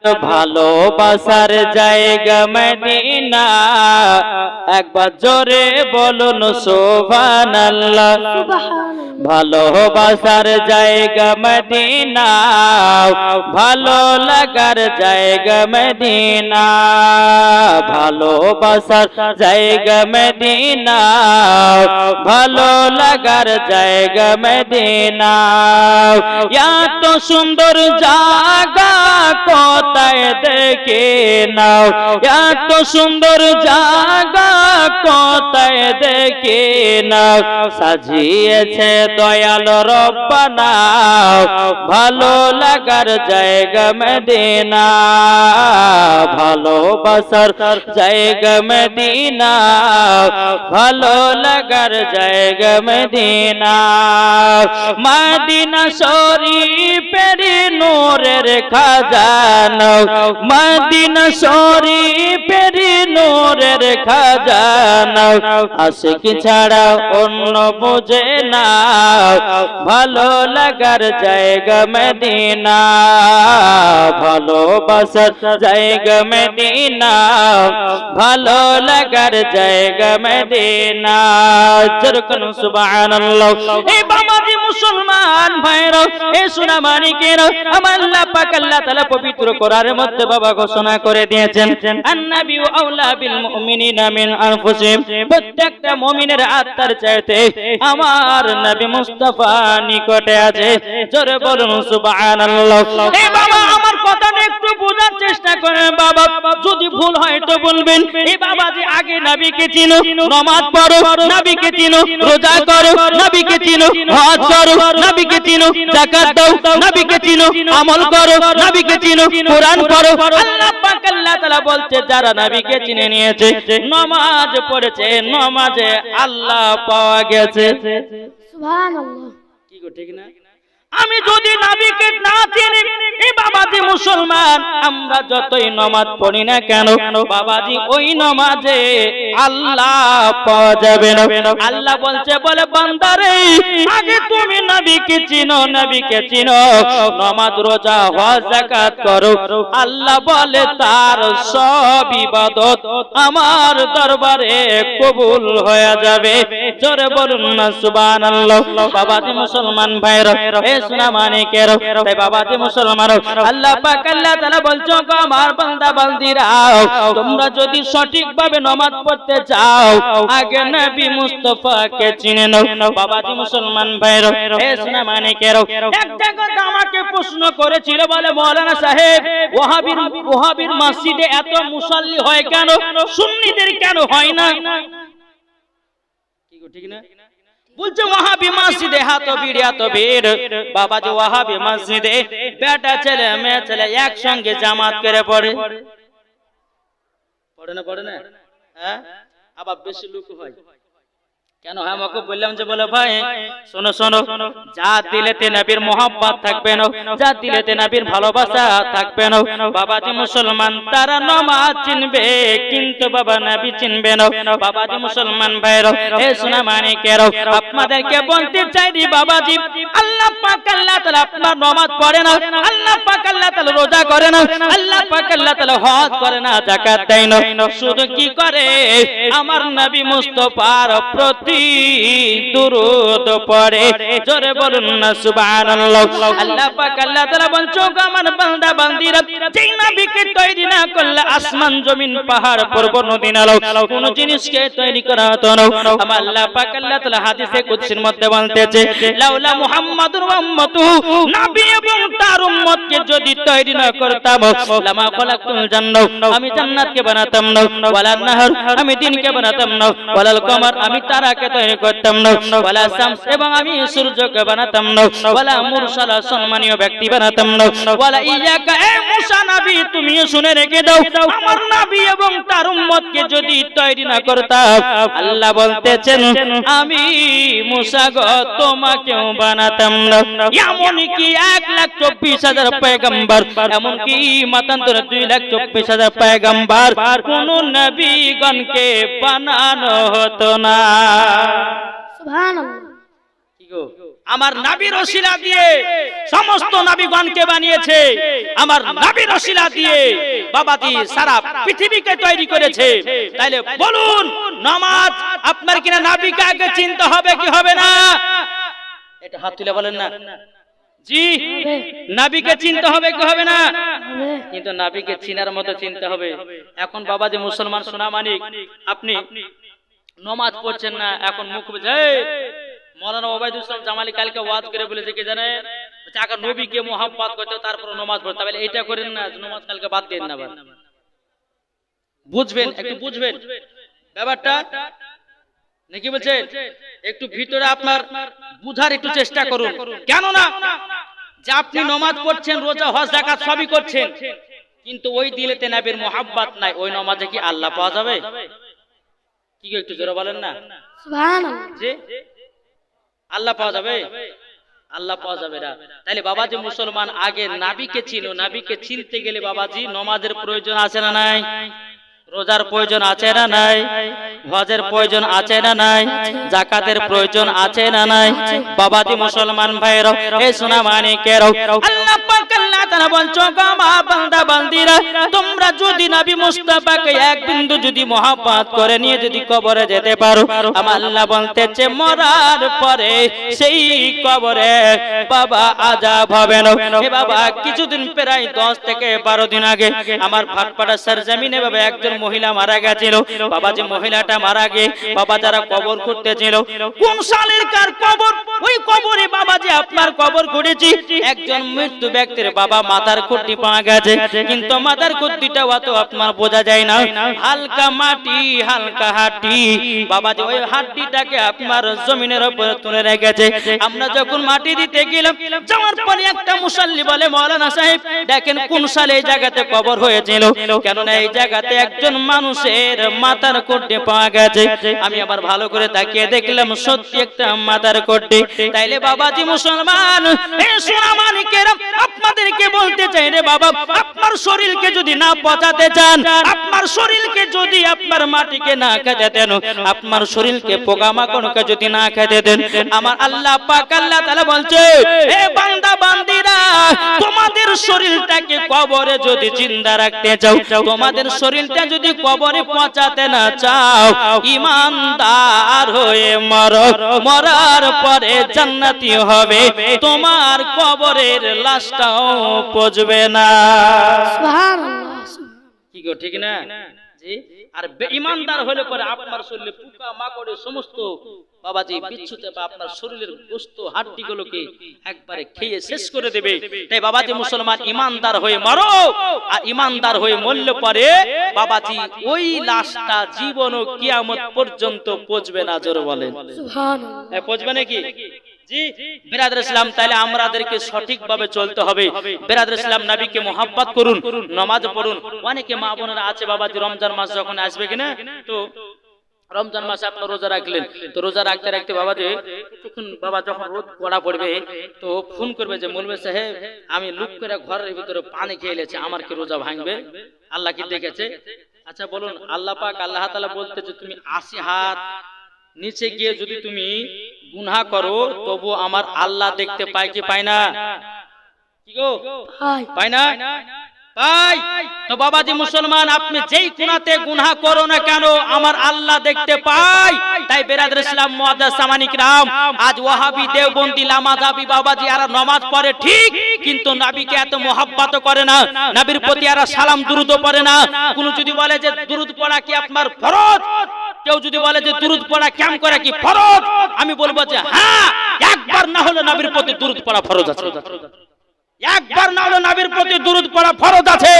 ভালোবাসার জায়গা মদিনা, একবার জোরে বলুন সুবহানাল্লাহ। ভালোবাসার জায়গা মদিনা, ভালো লাগার জায়গা মদিনা, ভালোবাসার জায়গা মদিনা, ভালো লাগার জায়গা মদিনা। এত সুন্দর জায়গা কোথায় দেখে নাও, এত সুন্দর জায়গা কোথায় দেখে নাও, সাজিয়েছে দয়াল রব্বানা, ভালো লাগার জায়গা মদিনা, ভালোবাসার জায়গা মদিনা, ভালো লাগার জায়গা মদিনা। মদিনা শরীফের নূরের খাজানা, মদিনা শরীফের নূরের খাজানা, আশিক ছাড়া অন্য বুঝে না, ভালো লাগার জায়গা মদিনা, ভালোবাসার জায়গা মদিনা, ভালো লাগার জায়গা মদিনা। যেরকম সুবহানাল্লাহ। এই বাবাজি মুসলমান ভাইরা, এই সোনা মানিকেরা, আমার আল্লাহ পাক আল্লাহ তাআলা পবিত্র কোরআনের মধ্যে বাবা ঘোষণা করে দিয়েছেন, আন-নাবী আউলা বিল মুমিনিনা মিন আনফুসিহিম, প্রত্যেকটা মুমিনের আত্মার চাইতে আমার নবী মুস্তাফা নিকটে আছে। জোরে বলুন সুবহানাল্লাহ। এই বাবা আমার কথাটা একটু বোঝার চেষ্টা করেন বাবা, যদি ভুল হয় তো বলবেন। এই বাবাজি আগে নবীকে চিনো, নামাজ পড়ো, নবীকে চিনো, রোজা করো, নবীকে চিনো, হজ করো, নবীকে চিনো, যাকাত দাও, নবীকে চিনো, আমল করো, নবীকে চিনো, কোরআন পড়ো। আল্লাহ পাক আল্লাহ তাআলা বলতে যারা নবীকে চিনে নিয়েছে, নামাজ পড়েছে, নামাজে আল্লাহ পাওয়া গেছে। সুবহানাল্লাহ। কি গো ঠিক না? আমি যদি নবীকে না চিনি, এই বাবাজি মুসলমান, আমরা যতই নামাজ পড়ি না কেন বাবাজি ওই নামাজে আল্লাহ পাওয়া যাবে না। আল্লাহ বলছে, বলে বান্দারে আগে তুমি নবীকে চিনো, নবীকে চিনো, নামাজ রোজা হজ যাকাত করো। আল্লাহ বলে তার সব ইবাদত আমার দরবারে কবুল হয়ে যাবে। জোরে বলুন না সুবহানাল্লাহ। বাবাজি মুসলমান ভাইরা, এ সোনা মানিকেরা, তাই বাবাজি মুসলমান, আল্লাহ পাক আল্লাহ তাআলা বলছো, আমার বান্দা বান্দিরা, তোমরা যদি সঠিকভাবে নামাজ পড়তে চাও আগে নবী মুস্তাফাকে চিনে নাও। বাবাজি মুসলমান ভাইরা, এ সোনা মানিকেরা, এক জায়গায় আমাকে প্রশ্ন করেছিল, বলে মাওলানা সাহেব, ওয়াহাবির মসজিদে এত মুসাল্লি হয় কেন, সুন্নিদের কেন হয় না? কি গো ঠিক না? বলছে ওয়াহাবি মসজিদে এত ভিড়। বাবা যে ওয়াহাবি মসজিদে বেটা ছেলে মেয়ে ছেলে একসঙ্গে জামাত করে পড়ে না? হ্যাঁ, আবার বেশি লোক হয় কেন? আমাকে বললাম যে, বলে ভাই শোনো শোনো, যা দিলেতে নবীর মোহাব্বত থাকবে না, যা দিলেতে নবীর ভালোবাসা থাকবে না, বাবাজি মুসলমান তারা নামাজ চিনবে কিন্তু বাবা নবী চিনবে না। বাবাজি মুসলমান ভাইরা, এ সোনা মানিকেরা, আপনাদেরকে বলতে চাই রে বাবাজি, আল্লাহ পাক আল্লাহ তাআলা আপনার নামাজ পড়ে না, আল্লাহ পাক আল্লাহ তাআলা রোজা করে না, আল্লাহ পাক আল্লাহ তাআলা হজ করে না, যাকাত দেয় না, শুধু কি করে আমার নবী মুস্তাফার প্রতি দুরূদ পড়ে। জোরে বলুন না সুবহানাল্লাহ। আল্লাহ পাক আল্লাহ তাআলা বলছো, আমার বান্দা বান্দিরা, যেই নবীকে তৈরি না করলে আসমান জমিন পাহাড় পর্বত নদী নালা কোন জিনিসকে তৈরি করা হতো না। আমার আল্লাহ পাক আল্লাহ তাআলা হাদিসে কুদসির মধ্যে বলতেছে, লাউলা মুহাম্মাদুর ওয়া উম্মতুহু, নবী এবং তার উম্মতকে যদি তৈরি না করতাম, লামা খলাকতুল জান্নাহ, আমি জান্নাতকে বানাতাম না, ওয়ালা নাহর, আমি দিনকে বানাতাম না, ওয়ালাল কমার, আমি তারাকে তৈরি করতাম না, ওয়ালা শামস, এবং আমি সূর্যকে বানাতাম না, ওয়ালা মুরসালা, সম্মানীয় ব্যক্তি বানাতাম না, ওয়ালা ইয়াকা, এ মুসা নবী তুমি শুনে রেখে দাও, আমার নবী এবং তার উম্মতকে যদি তৈরি না করতাম, আল্লাহ বলতেছেন আমি মুসা গো তোমাকেও বানাতাম না। এমন কি 1,24,000 পয়গম্বর, এমন কি মতান্তর 2,24,000 পয়গম্বর, কোন নবীগণকে বানানো হতো না। সুবহানাল্লাহ। কি আমার নবীর ওসিলা দিয়ে সমস্ত নবীগণকে বানিয়েছে, আমার নবীর ওসিলা দিয়ে বাবাজি সারা পৃথিবীকে তৈরি করেছে। তাইলে বলুন নামাজ আপনার কিনা নবীকে আগে চিনতে হবে কি হবে না? এটা হাত তুলে বলেন না জি। নবীকে চিনতে হবে কি হবে না? কিন্তু নবীকে চিনার মতো চিনতে হবে। এখন বাবাজি মুসলমান সোনা মানিক, আপনি নামাজ পড়ছেন না, এখন মুখ বুঝে মৌলানা ওবায়দুল ইসলাম জামালি কালকে ওয়াজ করে বলেছে কি জানেন, আগে নবীকে মোহাম্মত করতে তারপর নামাজ পড়তে। তাহলে এটা করেন না, নামাজ কালকে বাদ দেন না। বুঝবেন, একটু বুঝবেন ব্যাপারটা নাকি বলছেন, একটু ভিতরে আপনার বুঝার একটু চেষ্টা করুন। কেন না যে আপনি নামাজ পড়ছেন, রোজা হজ যাকাত সবই করছেন, কিন্তু ওই দিলেতে নবীর মোহাব্বত নাই, ওই নামাজে কি আল্লাহ পাওয়া যাবে? কি একটু জোরে বলেন না সুবহানাল্লাহ। জি, আল্লাহ পাওয়া যাবে? আল্লাহ পাওয়া যাবে না। তাহলে বাবাজি মুসলমান আগে নবীকে চিনো। নবীকে চিনতে গেলে বাবাজি নামাজের প্রয়োজন আছে না নাই? রোজার প্রয়োজন আছে না নাই? হজের প্রয়োজন আছে না নাই? যাকাতের প্রয়োজন আছে না নাই? বাবাজি মুসলমান ভাইরা, এই সোনা মানিকেরা, আল্লাহ পাক আল্লাহ তাআলা বলছো গো আমার বান্দা বান্দিরা, তোমরা যদি নবী মুস্তাফাকে এক বিন্দু যদি মহব্বত করে নিয়ে যদি কবরে যেতে পারো, আমার আল্লাহ বলতেছে মরার পরে সেই কবরে বাবা আযাব হবে না। এ বাবা কিছুদিন প্রায় 10 থেকে 12 দিন আগে আমার ভাটপাড়া সরজমিনে বাবা একজন মহিলা মারা গেছিল। বাবা যে মহিলাটা মারা গিয়ে বাবা যারা কবর খুঁড়তেছিল, কোন সালের কার কবর, ওই কবরে বাবা যে আপনার কবর খুঁড়েছি, একজন মৃত্যু ব্যক্তির বাবা মাথার খুঁটি পাওয়া গেছে, কিন্তু মাথার খুঁটিটা অত আপনার বোঝা যায় না, হালকা মাটি হালকা হাড্ডি। বাবা যে ওই হাড্ডিটাকে আপনার জমিনের উপরে তুলে রেখেছে। আমরা যখন মাটি দিতে গেলাম, যাওয়ার পরে একটা মুসাল্লি বলে মাওলানা সাহেব দেখেন কোন সালে এই জায়গাতে কবর হয়েছিল, কেননা এই জায়গাতে একজন মানুষের মাথার কোটে পাওয়া গেছে। আমি আবার ভালো করে তাকিয়ে দেখলাম সত্যি একটা মাথার কোটে। তাইলে বাবাজি মুসলমান, এই সোনা মানিকেরা, আপনাদেরকে বলতে চাই রে বাবা, আপনার শরীরকে যদি না পচাতে চান, আপনার শরীরকে যদি আপনার মাটিকে না খেতে দেন, আপনার শরীরকে পোকামাকড়কে যদি না খেতে দেন, আমার আল্লাহ পাক আল্লাহ তাআলা বলছে হে বান্দা বান্দিরা, তোমাদের শরীরটাকে কবরে যদি জিন্দা রাখতে চাও, তোমাদের শরীরটা যদি কবরে পচাতে না চাও, ঈমানদার হয়ে মরো, মরার পরে জান্নাতি হবে, তোমার কবরের লাশটাও পচবে না। সুবহানাল্লাহ। কি গো ঠিক না জি? আর বেঈমানদার হলে পরে আপনার শরীরে পোকা মাকড়ের সমস্ত বাবাজি বিচ্ছুতে বা আপনার শরীরের গোশত হাড্ডিগুলোকে একবারে খেয়ে শেষ করে দেবে। তাই বাবাজি মুসলমান ঈমানদার হয়ে মরো, আর ঈমানদার হয়ে মরলে পরে বাবাজি ওই লাশটা জীবন ও কিয়ামত পর্যন্ত পচবে না। জোরে বলেন সুবহানাল্লাহ। পচবে নাকি জি? বিরাদর ইসলাম, তাহলে আমাদেরকে সঠিকভাবে চলতে হবে। বিরাদর ইসলাম, নবীকে মোহাব্বত করুন, নামাজ পড়ুন। অনেকে মা বোনেরা আছে বাবাজি রমজান মাস যখন আসবে কিনা, তো রমজান মাসে আপনার রোজা রাখলেন, তো রোজা রাখতে রাখতে বাবা যে তখন বাবা যখন রোদ পড়া পড়বে তো ফোন করবে যে মৌলভী সাহেব আমি লুক করে ঘরের ভিতরে পানি খেয়ে এলেছি, আমার কি রোজা ভাঙবে? আল্লাহ কি দেখেছে? আচ্ছা বলুন, আল্লাহ পাক আল্লাহ তাআলা বলতেছে তুমি 80 হাত নিচে গিয়ে যদি তুমি গুনাহ করো, তবু আমার আল্লাহ দেখতে পায় কি পায় না? কি গো পায় না? পাই। তো বাবাজি মুসলমান, আপনি যেই গুনাহতে গুনাহ করো না কেন, আমার আল্লাহ দেখতে পায়। তাই বিরাদর ইসলাম মুআদ্দাস সামানি کرام, আজ ওয়াহাবি দেওবন্দি লামাযাবি বাবাজি আর নামাজ পড়ে ঠিক, কিন্তু নবীকে এত মোহাব্বত করে না, নবীর প্রতি আর সালাম দুরুদ পড়ে না। কোন যদি বলে যে দুরুদ পড়া কি আপনার ফরজ, কেউ যদি বলে যে দুরুদ পড়া কেমন করে কি ফরজ, আমি বলবো যে হ্যাঁ, একবার না হলে নবীর প্রতি দুরুদ পড়া ফরজ আছে, একবার না হলে নবীর প্রতি দুরুদ পড়া ফরজ আছে।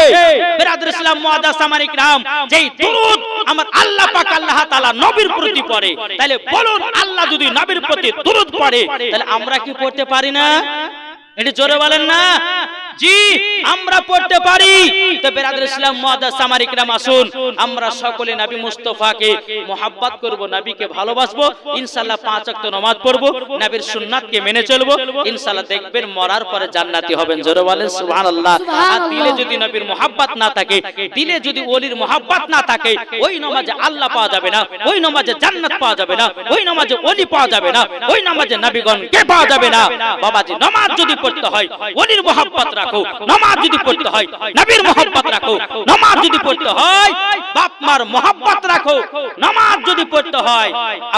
বিরাদর ইসলাম মুআদ্দাস সামানি کرام, যেই দুরুদ আমার আল্লাহ পাক আল্লাহ তাআলা নবীর প্রতি পড়ে, তাহলে বলুন আল্লাহ যদি নবীর প্রতি দুরুদ পড়ে, তাহলে আমরা কি পড়তে পারি না? এটা জোরে বলেন না। জি আমরা পড়তে পারি। তো বেরাদর ইসলাম মুআদ্দাস সামারি কিরাম, আসুন আমরা সকলে নবী মুস্তাফাকে মোহাব্বত করব, নবীকে ভালোবাসবো, ইনশাআল্লাহ 5 ওয়াক্ত নামাজ পড়বো, নবীর সুন্নাতকে মেনে চলবো, ইনশাআল্লাহ দেখবেন মরার পরে জান্নাতি হবেন। জোরে বলেন সুবহানাল্লাহ। আর দিলে যদি নবীর মোহাব্বত না থাকে, দিলে যদি ওলির মোহাব্বত না থাকে, ওই নামাজে আল্লাহ পাওয়া যাবে না, ওই নামাজে জান্নাত পাওয়া যাবে না, ওই নামাজে ওলি পাওয়া যাবে না, ওই নামাজে নবীগণকে পাওয়া যাবে না। বাবাজি নামাজ যদি পড়তে হয় ওলির মোহাব্বত রাখো, নামাজ যদি পড়তে হয় নবীর মোহাব্বত রাখো, নামাজ যদি পড়তে হয় বাপ মার মোহাব্বত রাখো, নামাজ যদি পড়তে হয়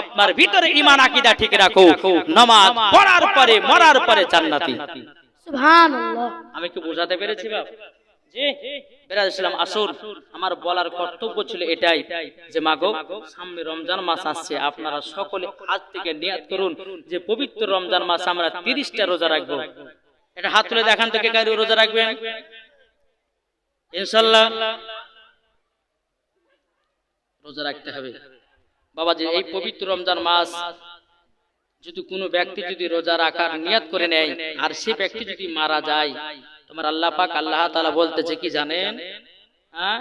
আপনার ভিতরে ঈমান আকীদা ঠিক রাখো, নামাজ পড়ার পরে মরার পরে জান্নাতি। সুবহানাল্লাহ। আমি কি বোঝাতে পেরেছি বাপ? জি বেরাদ ইসলাম, আসুন আমার বলার কর্তব্য ছিল এটাই যে মাগো সামনে রমজান মাস আসছে, আপনারা সকলে আজ থেকে নিয়ত করুন যে পবিত্র রমজান মাস আমরা 30টা রোজা রাখবো। এটা হাত তুলে দেখান তো কে কার রোজা রাখবেন ইনশাআল্লাহ। রোজা রাখতে হবে বাবাজি। এই পবিত্র রমজান মাস যদি কোনো ব্যক্তি যদি রোজা রাখার নিয়ত করে নেয় আর সে ব্যক্তি যদি মারা যায়, তোমার আল্লাহ পাক আল্লাহ তাআলা বলতেছে কি জানেন? হ্যাঁ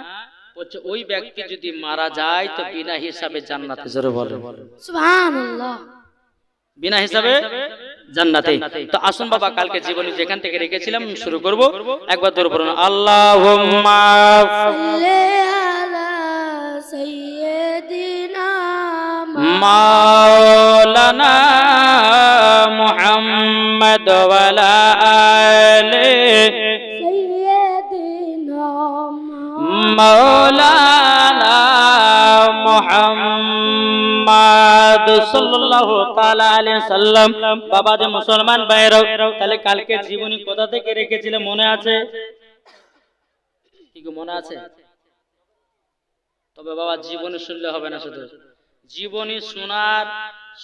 বলছে ওই ব্যক্তি যদি মারা যায় তো বিনা হিসাবে জান্নাতে। জোরে বলেন সুবহানাল্লাহ। বিনা হিসাবে জান্নাতে। তো আসুন বাবা কালকে জীবনী যেখান থেকে রেখেছিলাম শুরু করব। একবার দরুদ পড়ুন, আল্লাহুম্মা সাল্লি আলা সাইয়্যিদিনা মাওলানা মুহাম্মদ ওয়া আলা আলি সাইয়্যিদিনা মাওলানা মুহাম্মদ সাল্লাল্লাহু তাআলা আলাইহি সাল্লাম। বাবা যে মুসলমান ভাইরাও, তাহলে কালকে জীবনী কোথা থেকে রেখেছিলাম মনে আছে? কি গো মনে আছে? তবে বাবা জীবনী শুনলে হবে না, শুধু জীবনী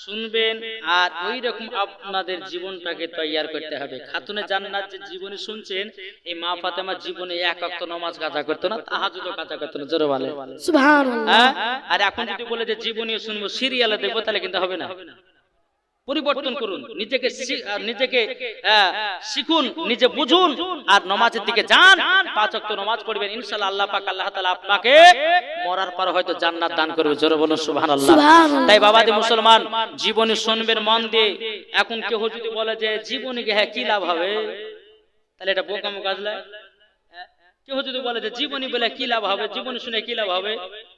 শুনবেন আর ওই রকম আপনাদের জীবনটাকে তৈয়ার করতে হবে। খাতুনে জান্নাত যে জীবনী শুনছেন, এই মা ফাতেমা জীবনে এক ওয়াক্ত নামাজ কাজা করতো না, তাহাজ্জুদও কাজা করতো না। জোরে বলে সুবহানাল্লাহ। আর এখন যদি বলে যে জীবনী শুনবো সিরিয়ালে দেখবো, তাহলে কিন্তু হবে না। পরিবর্তন করুন, নিজেকে শিখুন, নিজে বুঝুন আর নামাজের দিকে যান। 5 ওয়াক্ত নামাজ পড়বেন, ইনশাআল্লাহ আল্লাহ পাক আল্লাহ তাআলা আপনাকে মরার পর হয়তো জান্নাত দান করবে। জোরে বলুন সুবহানাল্লাহ। তাই বাবাজি মুসলমান জীবনী শুনবেন মন দিয়ে। এখন কেউ যদি বলে যে জীবনীকে হ্যাঁ কি লাভ হবে, তাহলে এটা বোকামো কাজ লাগে। কেউ যদি বলে যে জীবনী বলে কি লাভ হবে, জীবনী শুনে কি লাভ হবে,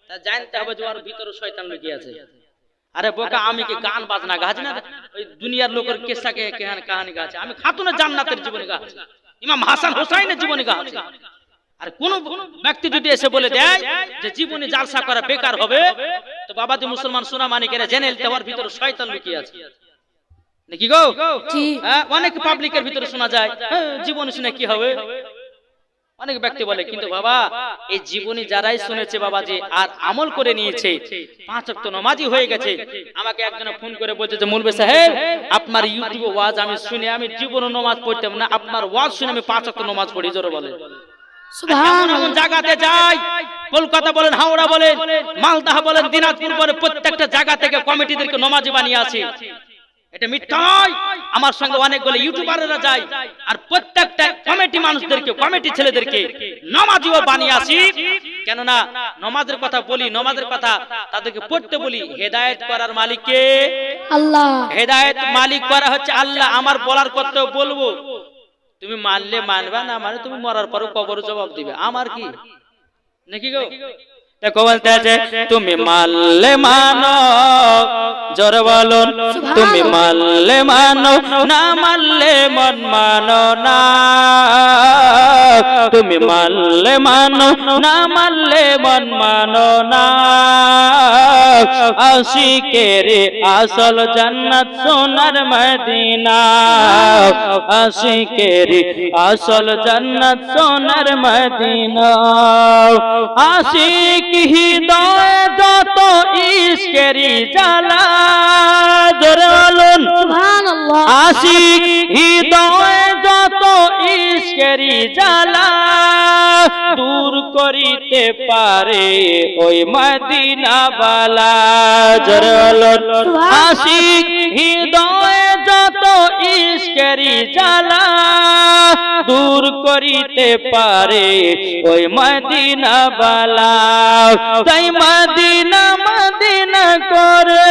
তা জানতে হবে যে ওর ভিতরে শয়তান লুকিয়ে আছে। আরে বোকা, আমি কি গান বাজনা গাছি না, ওই দুনিয়ার লোকের কেসাকে কাহানি গাছে? আমি খাতুনের জান্নাতের জীবনী গাছি, ইমাম হাসান হোসাইনের জীবনী গাছি। আর কোন ব্যক্তি যদি এসে বলে দেয় যে জীবনী জালসা করা বেকার হবে, তো বাবাজি মুসলমান সোনা মানিকেরা জেনে নিতে ওর ভিতরে শয়তান লুকিয়ে আছে নাকি গো? অনেক পাবলিকের ভিতরে শোনা যায় জীবনী শুনে কি হবে, অনেক ব্যক্তি বলে। কিন্তু বাবা এই জীবনী যারাই শুনেছে বাবাজি আর আমল করে নিয়েছে, 5 ওয়াক্ত নামাজি হয়ে গেছে। আমাকে একজন ফোন করে বলছে যে মুলবি সাহেব আপনার ইউটিউবে ওয়াজ আমি শুনে আমি জীবনে নামাজ পড়তাম না, আপনার ওয়াজ শুনে আমি 5 ওয়াক্ত নামাজ পড়ি। জোরে বলে সুবহানাল্লাহ। জায়গাতে যাই, কলকাতা বলেন, হাওড়া বলেন, মালদা বলেন, দিনাজপুর বলেন, প্রত্যেকটা জায়গা থেকে কমিটিদেরকে নামাজি বানিয়ে আছে। এটা মিথ্যা নয়। আমার সঙ্গে অনেকগুলো ইউটিউবাররা যায় আর প্রত্যেকটা কমিটি মানুষদেরকে, কমিটি ছেলেদেরকে নামাজিও বানিয়ে আসি। কেননা নামাজের কথা বলি, নামাজের কথা তাদেরকে পড়তে বলি। হেদায়েত করার মালিক কে? আল্লাহ। হেদায়েত মালিক করা হচ্ছে আল্লাহ। আমার বলার কথা বলবো, তুমি মানলে মানবা, না মানে তুমি মরার পরে কবরে জবাব দিবে। আমার কি নাকি গো? দেখো বলতে আছে তুমি মানলে মানো, জোরে বলুন তুমি মানলে মানো, না মানলে মন মানো না। তুমি মানলে মানো, না মানলে মন মানো না। আশিকের আসল জান্নাত সোনার মদিনা, আশিকের আসল জান্নাত সোনার মদিনা। আশিক হৃদয় যত ইশকেরি জ্বালা, জোরে বলুন সুবহানাল্লাহ। আশিক হৃদয় যত ইশকেরি জ্বালা দূর করিতে পারে ওই মদিনা বালা। জোরে বলুন আশিক হৃদয় যত যত ইশকেরি জ্বালা দূর করিতে পারে ওই মদিনা বালা। তাই মদিনা মদিনা করে,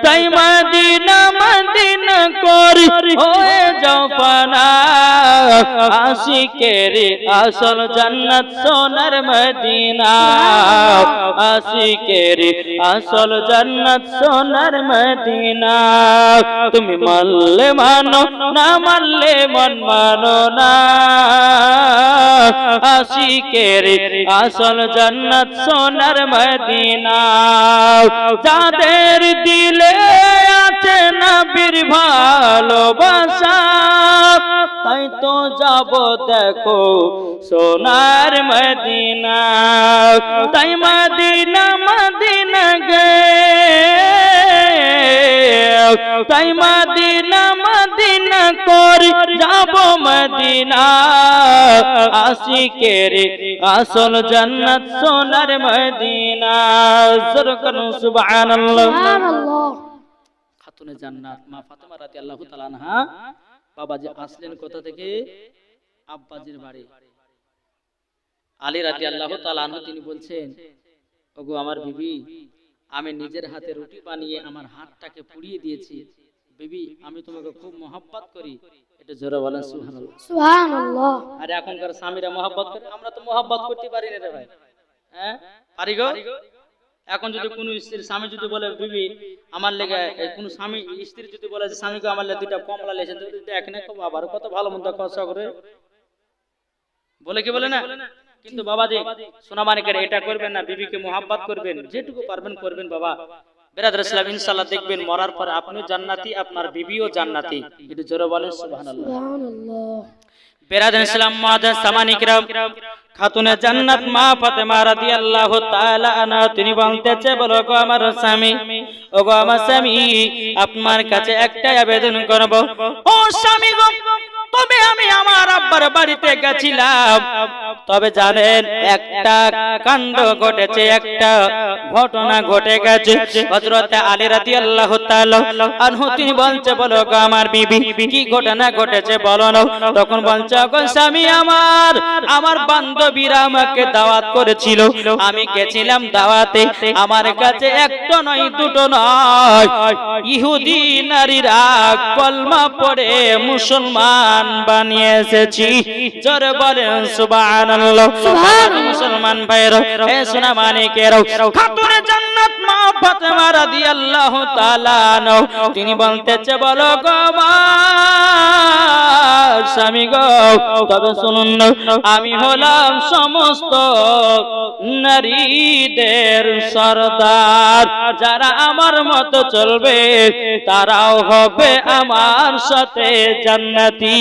তাই মদিনা মদিনা করে হয়ে যাও ফানা। আশিকের আসল জান্নাত সোনার মদিনা, আশিকের আসল জান্নাত সোনার মদিনা। তুমি মানলে মানো, না মানলে মন মানো না। আশিকের আসল জান্নাত সোনার মদিনা। যাদের দিলে আছে নবীর ভালোবাসা, তাই তো যাব দেখো সোনার মদিনা। তাই মদিনা মদিনা গে, তাই মদিনা মদিনা করে যাব মদিনা। আশিকের আসল জান্নাত সোনার মদিনা। সুবহানাল্লাহ। খাতুনে জান্নাত মা ফাতেমা রাদিয়াল্লাহু তাআলা আনহা বাবাজি আসলেন কোথা থেকে? আব্বাজির বাড়ি। আলী রাদিয়াল্লাহু তাআলা আনহু তিনি বলছেন, ওগো আমার বিবি, আমি নিজের হাতে রুটি বানিয়ে আমার হাতটাকে পুড়িয়ে দিয়েছি। বিবি, আমি তোমাকে খুব মহব্বত করি। এটা জোরে বলেন সুবহানাল্লাহ। সুবহানাল্লাহ। আরে এখনকার স্বামীরা মহব্বত করে, আমরা তো মহব্বত করতে পারি না রে ভাই। হ্যাঁ পারি গো? এখন যদি কোনো স্ত্রীর স্বামী যদি বলে বিবি আমার লেগে, কোন স্বামী স্ত্রী যদি বলে যে স্বামীকে আমার লেগে দুইটা কমলা লেছেন, দেখ না খুব আবার কত ভালো মন্দ কষ্ট করে বলে, কি বলে না? কিন্তু বাবাজি সোনা মানিকের এটা করবেন না, বিবিকে মহব্বত করবেন, যেটুকু পারবেন করবেন বাবা। বেরাদর ইসলাম ইনশাআল্লাহ দেখবেন মরার পরে আপনিও জান্নাতি, আপনার বিবিও জান্নাতি। একটু জোরে বলেন সুবহানাল্লাহ। সুবহানাল্লাহ। বেরাদর ইসলাম মুআজ্জাজ সামানী কিরাম, খাতুনে জান্নাত মা ফাতেমা রাদিয়াল্লাহু তাআলা আনহা তিনি বলতেছে, বলো গো আমার স্বামী, ও গো আমার স্বামী, আপনার কাছে একটাই আবেদন করব। ও স্বামী গো, তবে আমি আমার আব্বার বাড়িতে গেছিলাম, তবে জানেন একটা কাণ্ড ঘটেছে, একটা ঘটনা ঘটে গেছে। হযরত আলী রাদিয়াল্লাহু তাআলা আনহু তিনি বলছে, বলো গো আমার বিবি, কি ঘটনা ঘটেছে বলো না। তখন বলছে, গো স্বামী আমার, আমার বান্ধবীরা আমাকে দাওয়াত করেছিল, আমি গেছিলাম দাওয়াতে, আমার কাছে একটা নয় দুটো নয় ইহুদি নারীরা কলমা পড়ে মুসলমান বানিয়ে এসেছি। জোরে বলেন সুবহানাল্লাহ। মুসলমান ভাইরা, হে সোনা মানিকেরা, খাতুনে জান্নাত মা ফাতেমা রাদিয়াল্লাহু তাআলা আনহা তিনি বলতেছে, বলো গো আমার স্বামী গো, তবে শুনুন না, আমি হলাম সমস্ত নারীদের সরদার, যারা আমার মতো চলবে তারাও হবে আমার সাথে জান্নাতি।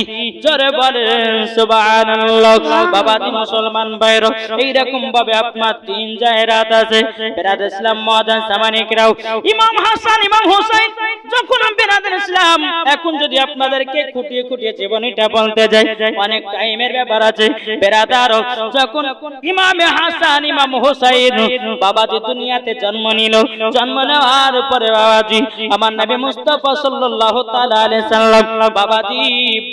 জোরে বলেন সুবহানাল্লাহ। বাবাজি মুসলমান ভাইরা, এইরকম ভাবে আপনার তিন জায়রাত আছে। বেরাদর ইসলাম মুআজ্জাজ সামানী কিরাম, ইমাম হাসান ইমাম হুসাইন যখন বেরাদর ইসলাম, এখন যদি আপনাদেরকে খুঁটিয়ে খুঁটিয়ে জীবনীটা বলতে যাই অনেক টাইমের ব্যাপার আছে। বেরাদার, যখন ইমাম হাসান ইমাম হুসাইন বাবাজি দুনিয়াতে জন্ম নিল, জন্ম নেওয়ার পরে বাবাজি আমার নবী মুস্তাফা সাল্লাল্লাহু তাআলা আলাইহি সাল্লাম বাবাজি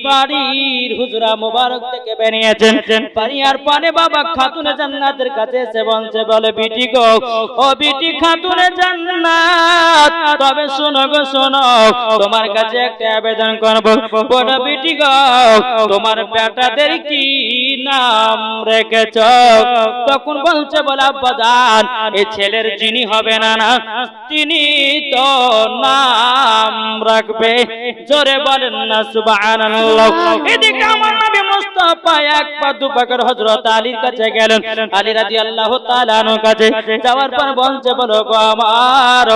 বাড়ির হুজরা মুবারক থেকে বেরিয়েছেন। বাড়ির পানে বাবা খাতুনে জান্নাতের কাছে এসে বলছে, বলে বিটি গো, ও বিটি খাতুনে জান্নাত, তবে শোনো গো শোনো, তোমার কাছে একটা আবেদন করব। বড় বিটি গো, তোমার বেটাদের কি নাম রেখেছ? তখন বলছে, বলে আব্বাজান, এই ছেলের যিনি হবে না না, তিনি তো নাম রাখবে। জোরে বলেন না সুবহানাল্লাহ। এদিকে আমার নবী মুস্তাফা এক পা দুপাকের হযরত আলীর কাছে গেলেন। আলী রাদিয়াল্লাহু তাআলা আনহু কাছে যাওয়ার পর বলছে, বলো গো আমার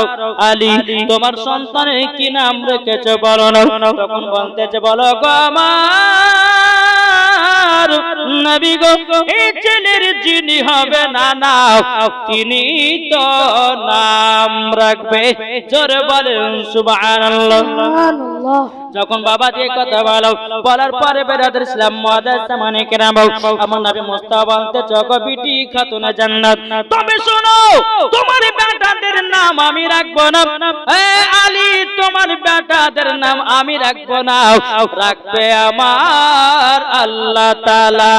আলী, তোমার সন্তানের কি নাম রেখেছ বলো না। তখন বলতেছে, বলো গো আমার নবী গো, এই ছেলের যিনি হবে না না, তিনি তো নাম রাখবে। জোরে বলেন সুবহানাল্লাহ। সুবহানাল্লাহ। যখন বাবা দিয়ে কথা বলো, বলার পরে বেরাদার ইসলাম মুআদ্দাস সামানে কেরাম, আমার নবী মুস্তাফা বলতে চক বিটি খাতুনে জান্নাত, তবে শোনো তোমার বেটাদের নাম আমি রাখবো না, এ আলী তোমার বেটাদের নাম আমি রাখবো না, রাখবে আমার আল্লাহ তাআলা।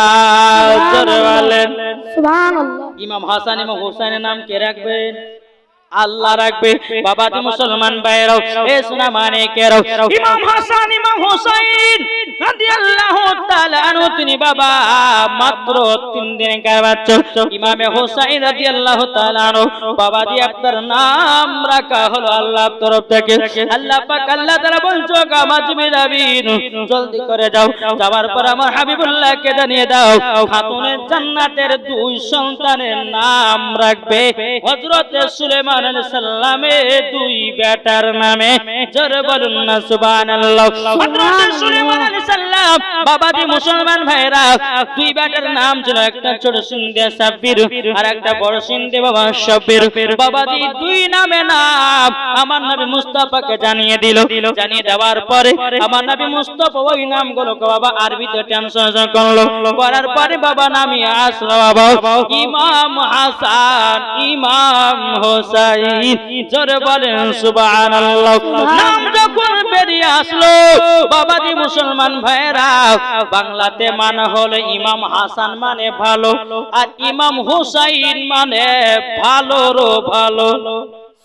জোরে বলেন সুবহানাল্লাহ। ইমাম হাসান ইমাম হুসাইনের নাম কে রাখবেন? আল্লাহ রাখবে। বাবা দি মুসলমান ভাইরাও, এ সোনা মানে কেরাও, ইমাম হাসান ইমাম হুসাইন রাদিয়াল্লাহু তাআলা আনহু তিনি বাবা মাত্র 3 দিনের বাচ্চা। ইমামে হুসাইন রাদিয়াল্লাহু তাআলা আনহু বাবা দি আপনার নাম রাখা হলো আল্লাহর তরফ থেকে। আল্লাহ পাক আল্লাহ তাআলা বলছো আমার জিবরাইল জলদি করে যাও, যাওয়ার পর আমার হাবিবুল্লাহকে জানিয়ে দাও খাতুনে জান্নাতের 2 সন্তানের নাম রাখবে হযরত সুলাইমান আলাইহিস সালামের 2 বেটার নামে। জোরে বলুন না সুবহানাল্লাহ। হযরত সুলাইমান আলাইহিস সালাম বাবাজি মুসলমান ভাইরা 2 বেটার নাম ছিল, একটা ছোট সিন্ধে সাব্বির আর একটা বড় সিন্ধে বাবা সাব্বির। বাবাজি 2 নামে নাম আমার নবী মুস্তাফাকে জানিয়ে দিল। জানিয়ে দেওয়ার পরে আমার নবী মুস্তাফা ওই নামগুলো বাবা আরবিতে ট্রান্সলেশন করলো, করার পরে বাবা নামই আসলো বাবা ইমাম হাসান ইমাম হুসাইন। জোরে বলেন সুবহানাল্লাহ। নাম যখন বেরিয়ে আসলো বাবাজি মুসলমান ভাইরা, বাংলাতে মানে হলো ইমাম হাসান মানে ভালো, আর ইমাম হুসাইন মানে ভালোরও ভালো।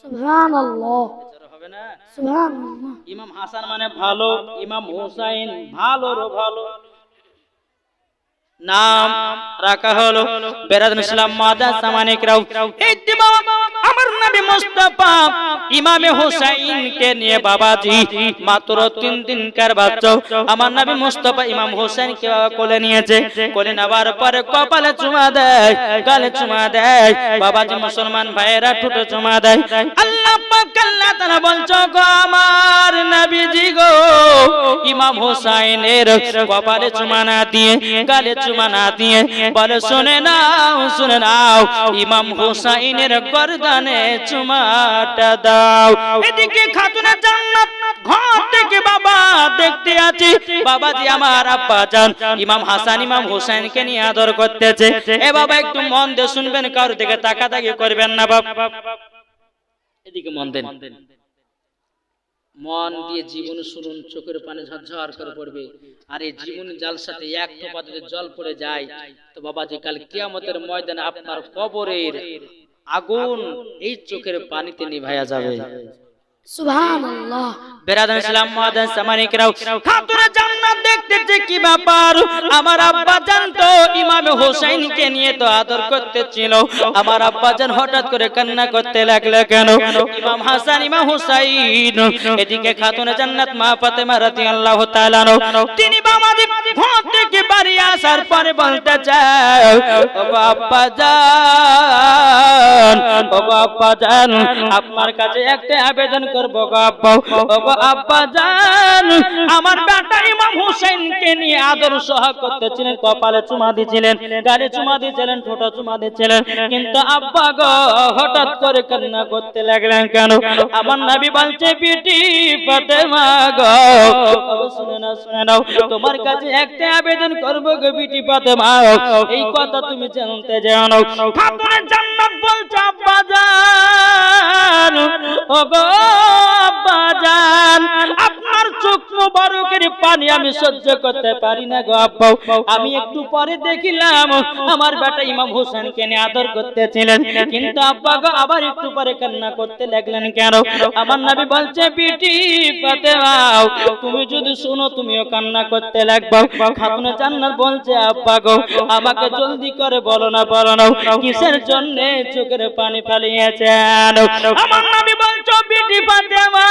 সুবহানাল্লাহ হবে না? সুবহানাল্লাহ। ইমাম হাসান মানে ভালো, ইমাম হুসাইন ভালোরও ভালো। নাম রাখা হলো বেরাদুল ইসলাম মুআদ্দাস সামানে কেরাম। ইত্তিবা আমার নবী মুস্তাফা ইমামে হুসাইনকে নিয়ে বাবাজি মাত্র 3 দিনকার বাচ্চা আমার নবী মুস্তাফা ইমাম হুসাইনকে কোলে নিয়েছে। কোলে নেওয়ার পরে কপালে চুমা দেয়, গালে চুমা দেয়, বাবাজি মুসলমান ভাইয়েরা ঠোঁটে চুমা দেয়। আল্লাহ পাক আল্লাহ তাআলা বলছো গো আমার নবীজি গো ইমাম হুসাইনের কপালে চুমা না দিয়ে, গালে চুমা না দিয়ে বলে শুনে নাও ইমাম হুসাইনের গর্দানে চুমাটা দাও। এদিকে খাতুনে জান্নাত ঘর থেকে বাবা দেখতে আছি বাবাজি আমার আব্বা জান ইমাম হাসান ইমাম হুসাইনকে নিয়ে আদর করতেছে। এ বাবা একটু মন দিয়ে শুনবেন, কারো দিকে তাকাতাকি করবেন না বাবা, এদিকে মন দেন, মন দিয়ে জীবন শুনুন, চোখের পানি ঝরঝর করে পড়বে। আর এই জীবন জালসাতে এক টোপা যদি জল পড়ে যায় তো বাবাজি কাল কিয়ামতের ময়দানে আপনার কবরের আগুন এই চোখের পানিতে নিভায়া যাবে। সুবহানাল্লাহ। বেরাদুল ইসলাম মুআদ্দাস সামানে কেরাম, খাতুনে জান্নাত দেখতেছে কি ব্যাপার, আমার আব্বা জান তো ইমাম হুসাইনকে নিয়ে তো আদর করতেছিল, আমার আব্বা জান হঠাৎ করে কান্না করতে লাগলো কেন? ইমাম হাসান ইমাম হুসাইন এদিকে খাতুনে জান্নাত মা ফাতেমা রাদিয়াল্লাহু তাআলা তিনি বাবাজি ঘর থেকে বাড়ি আসার পরে বলতে চায় ওগো আব্বা জান, ওগো আব্বা জান আপনার কাছে একটা আবেদন করবো গো আব্বা, ওগো আব্বা জান আমার বেটা ইমাম হুসাইনকে নিয়ে আদর সোহাগ করতেছিলেন, কপালে চুমা দিয়েছিলেন, গালে চুমা দিয়েছিলেন, ঠোঁটে চুমা দিয়েছিলেন, কিন্তু আব্বা গো হঠাৎ করে কান্না করতে লাগলেন কেন? আমার নবী বলছে বিটি ফাতেমা গো শুনে নাও তোমার কাছে একটা আবেদন করবো গো বিটি ফাতেমা, এই কথা তুমি জানতে জানো। খাতুনে জান্নাত বলছে আব্বা জান, ওগো আব্বা জান আপনার চোখ মুবারকের পানি আমি সহ্য করতে পারি না গো আব্বা, আমি একটু পরে দেখিলাম আমার বেটা ইমাম হোসেনকে নিয়ে আদর করতেছিলেন, কিন্তু আব্বা গো আবার একটু পরে কান্না করতে লাগলেন কেন? আমার নবী বলছে বিটি ফাতেমা তুমি যদি শুনো তুমিও কান্না করতে লাগবে। খাতুনে জান্নাত বলছে আব্বা গো আমাকে জলদি করে বলো না কিসের জন্য চোখের পানি ফেলিয়েছেন? আমার নবী বলছে বিটি ফাতেমা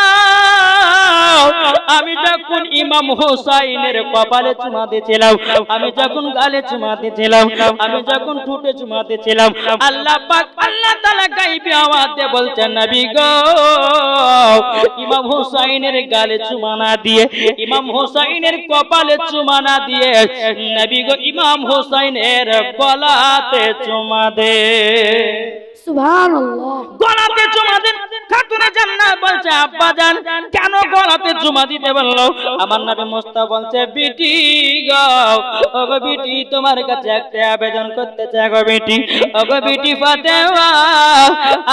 আমি যখন ইমাম হোসাইনের কপালে চুমা দিয়েছিলাম, আমি যখন গালে চুমা দিয়েছিলাম, আমি যখন ঠোঁটে চুমা দিয়েছিলাম, আল্লাহ পাক আল্লাহ তাআলা গায়বী আওয়াজ দিয়ে বলছেন নবী গো ইমাম হোসাইনের গালে চুমা না দিয়ে, ইমাম হোসাইনের কপালে চুমা না দিয়ে নবী গো ইমাম হোসাইনের গলাতে চুমা দে। সুবহানাল্লাহ। গলাতে চুমা দেন। খাতুনে জান্নাত বলছে আব্বা জান কেন গলাতে জুমা দিতে বললো? আমার নবী মুস্তাফা বলছে বিটি গো, ওগো বিটি তোমার কাছে একটা আবেদন করতে চাই গো বিটি, ওগো বিটি ফাতেমা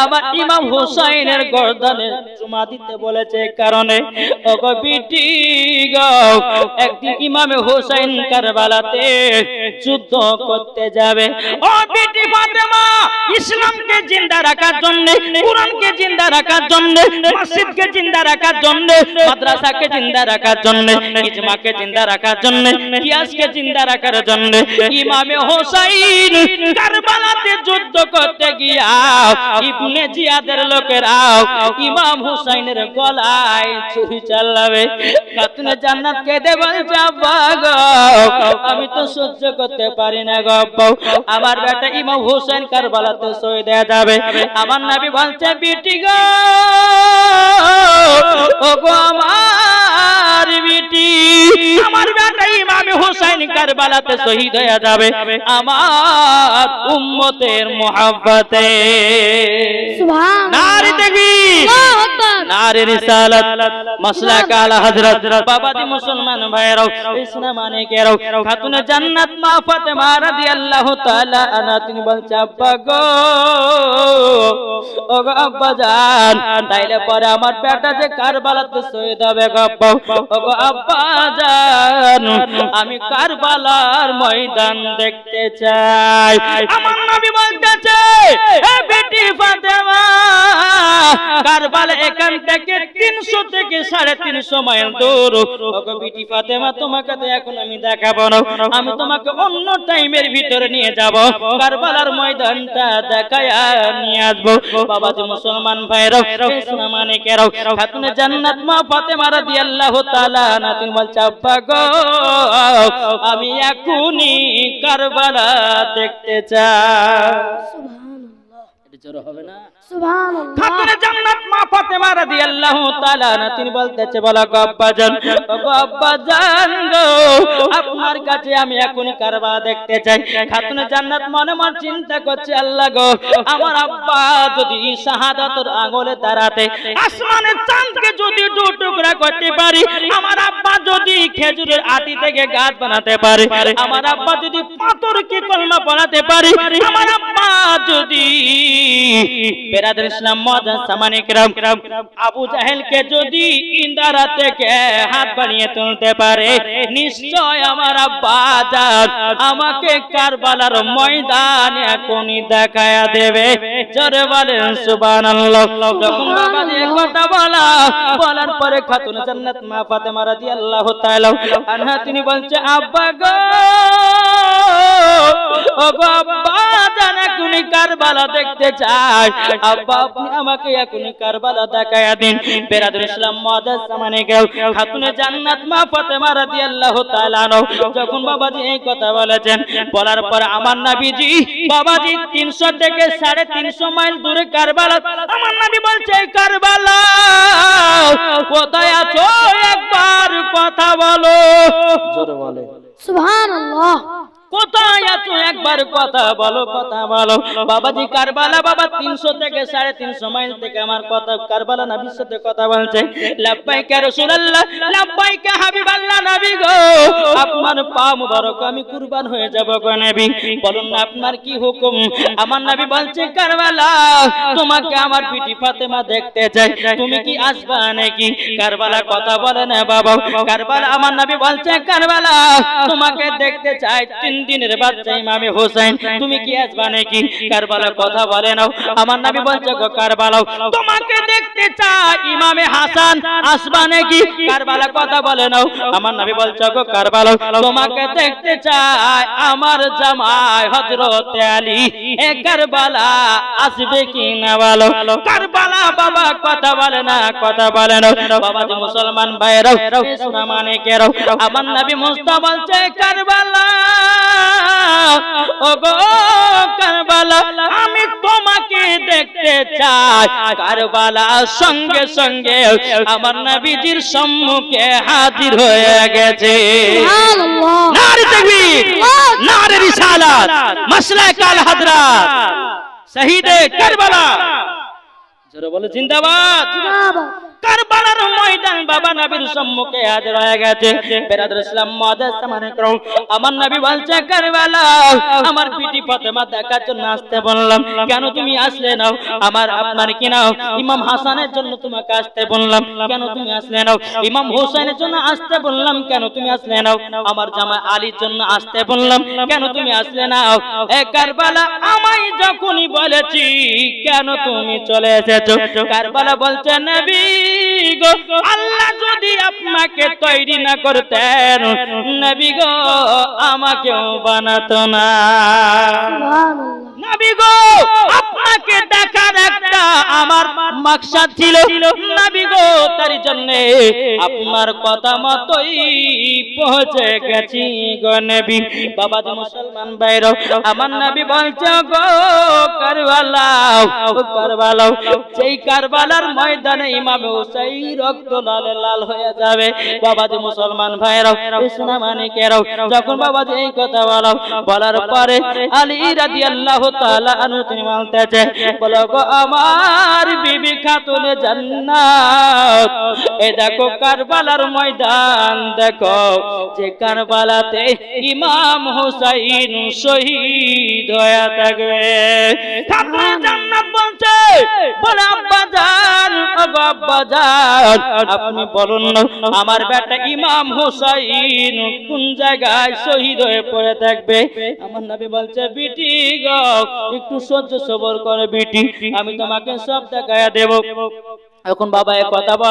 আমার ইমাম হুসাইনের গর্দানে জুমা দিতে বলেছে কারণে, ওগো বিটি গো একদিন ইমামে হুসাইন কারবালাতে যুদ্ধ করতে যাবে। ও বিটি ফাতেমা ইসলামকে জিন্দা রাখার জন্য, কোরআনকে জিন্দা রাখার জন্য, মসজিদকে জিন্দা রাখার জন্য, মাদ্রাসাকে জিন্দা রাখার জন্য, ইজমাকে জিন্দা রাখার জন্য, কিয়াসকে জিন্দা রাখার জন্য ইমামে হোসাইন কারবালাতে যুদ্ধ করতে গিয়া ইবনে জিয়াদের লোকেরা ইমাম হোসাইনের গলায় ছুরি চালাবে। খাতুনে জান্নাত কেঁদে বলছে আব্বা গো আমি তো সহ্য করতে পারি না গো আব্বা, আমার বেটা ইমাম হোসেন কারবালাতে শহীদ হয়ে যাবে। আমার নবী বলছে বিটি গো, ওগো আমার বিটি, আমার বেটা ইমাম হোসেন কারবালাতে শহীদ হয়ে যাবে আমার উম্মতের মুহাব্বতে। সুবহান নারে তাকবীর, আল্লাহু আকবার, নারে রিসালাত, মাসলাক আলা হযরত। বাবাজি মুসলমান ভাইরাও, ইসলাম মানিকেরাও, খাতুনে জান্নাত মা ফাতেমা রাদিয়াল্লাহু তাআলা আনহা তিনি বলছে আব্বা গো, ওগো আব্বা জান তাইলে পরে আমার বেটা যে কারবালাতে শহীদ হবে গো আব্বা, ওগো আব্বা জান আমি কারবালার ময়দান দেখতে চাই। আমার নবী বলতেছে এ বেটি ফাতেমা কারবালা এখান থেকে 300 থেকে 350 মাইল দূর। ওগো বেটি ফাতেমা তোমাকে তো এখন আমি দেখাবো না, আমি তোমাকে অন্য টাইমের ভিতরে নিয়ে যাব, কারবালার ময়দানটা দেখায়া নিয়ে আসবো। বাবাজি মুসলমান ভাইরাও, ইসলাম মানিকেরাও, খাতুনে জান্নাত মা ফাতেমা রাদিয়াল্লাহু তাআলা আনহা তিনি বলছে আব্বা গো আমি এখনই কারবালা দেখতে চাই। সুবহানাল্লাহ, এটা জোর হবে না? সুবহানাল্লাহ, খাতুনে জান্নাত মা ফাতেমা রাদিয়াল্লাহু তাআলা আনহা তিনি বলতেছে বলো গো আব্বা জান, ওগো আব্বা জান গো আপনার কাছে আমি এখনই কারবালা দেখতে চাই। খাতুনে জান্নাত মনে মনে চিন্তা করছে আল্লাহ গো আমার আব্বা যদি শাহাদাতের আঙ্গুলে দাঁড়াতে আসমানের চাঁদকে যদি দু টুকরা করতে পারি, আমার আব্বা যদি খেজুরের আটি থেকে গাছ বানাতে পারে, আমার আব্বা যদি পাথরকে কলমা পড়াতে পারে, আমার আব্বা যদি বেরাদর ইসলাম মুআজ্জাজ সামানে কিরাম আবু জাহেলকে যদি ইন্দারা থেকে হাত বানিয়ে তুলতে পারে, নিশ্চয় আমার আব্বা জান আমাকে কারবালার ময়দানে এখনই দেখায়া দেবে। জোরে বলেন সুবহানাল্লাহ। যখন বাবা এই কথা বলার পরে খাতুনে জান্নাত মা ফাতেমা রাদিয়াল্লাহু তাআলা আনহা তিনি বলছে আব্বা গো, ওগো আব্বা জান এখনই কারবালা দেখতে চাই, আব্বা আপনি আমাকে এখনই কারবালা দেখায়া দিন। বেরাদর ইসলাম মুআজ্জাজ সামানে গেল খাতুনে জান্নাত মা ফাতেমা রাদিয়াল্লাহু তাআলা আনহা যখন বাবাজি এই কথা বলেছেন, বলার পর আমার নবীজি বাবাজি 300 থেকে 350 মাইল দূরে কারবালা, আমার নবী বলছে কারবালা কোথায় আছো একবার কথা বলো। জোরে বলে সুবহানাল্লাহ, কোথায় আছো একবার কথা বলো, কথা বলো। বাবাজি কারবালা বাবা 300 থেকে 350 মাইল থেকে আমার কথা কারবালা নবীর সাথে কথা বলছে। লাব্বাইকা রাসূলুল্লাহ, লাব্বাইকা হাবিবাল্লাহ নবী গো আপনার পা মুবারক আমি কুরবান হয়ে যাব গো নবী, বলুন না আপনার কি হুকুম। আমার নবী বলছে কারবালা তোমাকে আমার বিটি ফাতেমা দেখতে চাই, তুমি কি আসবা নাকি? কারবালা কথা বলে না বাবা। কারবালা আমার নবী বলছে কারবালা তোমাকে দেখতে চাই, 3 দিনের বাচ্চা ইমামে হোসেন, তুমি কি আসবা নাকি? কারবালা কথা বলে না। আমার নবী বলছে গো কারবালা তোমাকে দেখতে চাই, ইমামে হাসান আসবা নাকি? কারবালা কথা বলে না। আমার নবী বলছে গো কারবালা তোমাকে দেখতে চাই, আমার জামাই হযরত আলী এ কারবালা আসবে কি না বলো। কারবালা বাবা কথা বলে না, কথা বলে না। বাবা যে মুসলমান ভাইরাও, ইসলাম মানিকেরাও, আমার নবী মুস্তাফা বলছে কারবালা ওগো কারবালা আমি তোমাকে দেখতে চাই। কারবালা সঙ্গে সঙ্গে আমার নবীজির সম্মুখে হাজির হয়ে গেছে। সুবহানাল্লাহ, নারে তাকবীর, নারে রিসালাত, মাসলাক আল হযরত, শহীদে কারবালা। জোরে বলো জিন্দাবাদ। জিন্দাবাদ। কারবালার ময়দান বাবা নবীর সম্মুখে হাজির হয়ে গেছে। বেরাদর ইসলাম মুআদ্দাস সামনে করো। আমার নবী বলছে কারবালা আমার বিটি ফাতেমা দেখার জন্য আসতে বললাম, কেন তুমি আসলে না? আমার আপনার কি নাও ইমাম হাসানের জন্য তোমাকে আসতে বললাম, কেন তুমি আসলে না? ইমাম হোসেনের জন্য আসতে বললাম, কেন তুমি আসলে না? আমার জামাই আলীর জন্য আসতে বললাম, কেন তুমি আসলে না? এ কারবালা আমায় যখনই বলেছি কেন তুমি চলে এসেছো? কারবালা বলছে নবী গো, আল্লাহ যদি আপনাকে তৈরি না করতেন নবী গো আমাকেও বানাতো না। সুবহানাল্লাহ। নবী গো আপনাকে দেখার একটা আমার মাকসাদ ছিল নবী গো, তার জন্য আপনার কথা মতোই পৌঁছে গেছি গো নবী। বাবা যে মুসলমান ভাইরা আমার নবী বলছে গো কারবালা, কারবালা সেই কারবালার ময়দানে ইমাম হুসাইন রক্ত লালে লাল হয়ে যাবে। বাবা যে মুসলমান ভাইরা ইসলামানিকেরা যখন বাবা যে এই কথা বলার পরে আলী রাদিয়াল্লাহু তাআলা আনহু তিনি বলতেছে বলো গো আমার বিবি খাতুনে জান্নাত, এই দেখো কারবালার ময়দান দেখো, যে কারবালাতে ইমাম হুসাইন শহীদ হয়ে থাকবে। খাতুনে জান্নাত বলছে বলে আব্বা জান, ওগো আব্বা জান আপনি বলুন না আমার বেটা ইমাম হুসাইন কোন জায়গায় শহীদ হয়ে পড়ে থাকবে? আমার নবী বলছে বিটি গো একটু সহ্য সবর করো বিটি, আমি তোমাকে সব দেখায়া দেব। এখন বাবা এক কথা বল।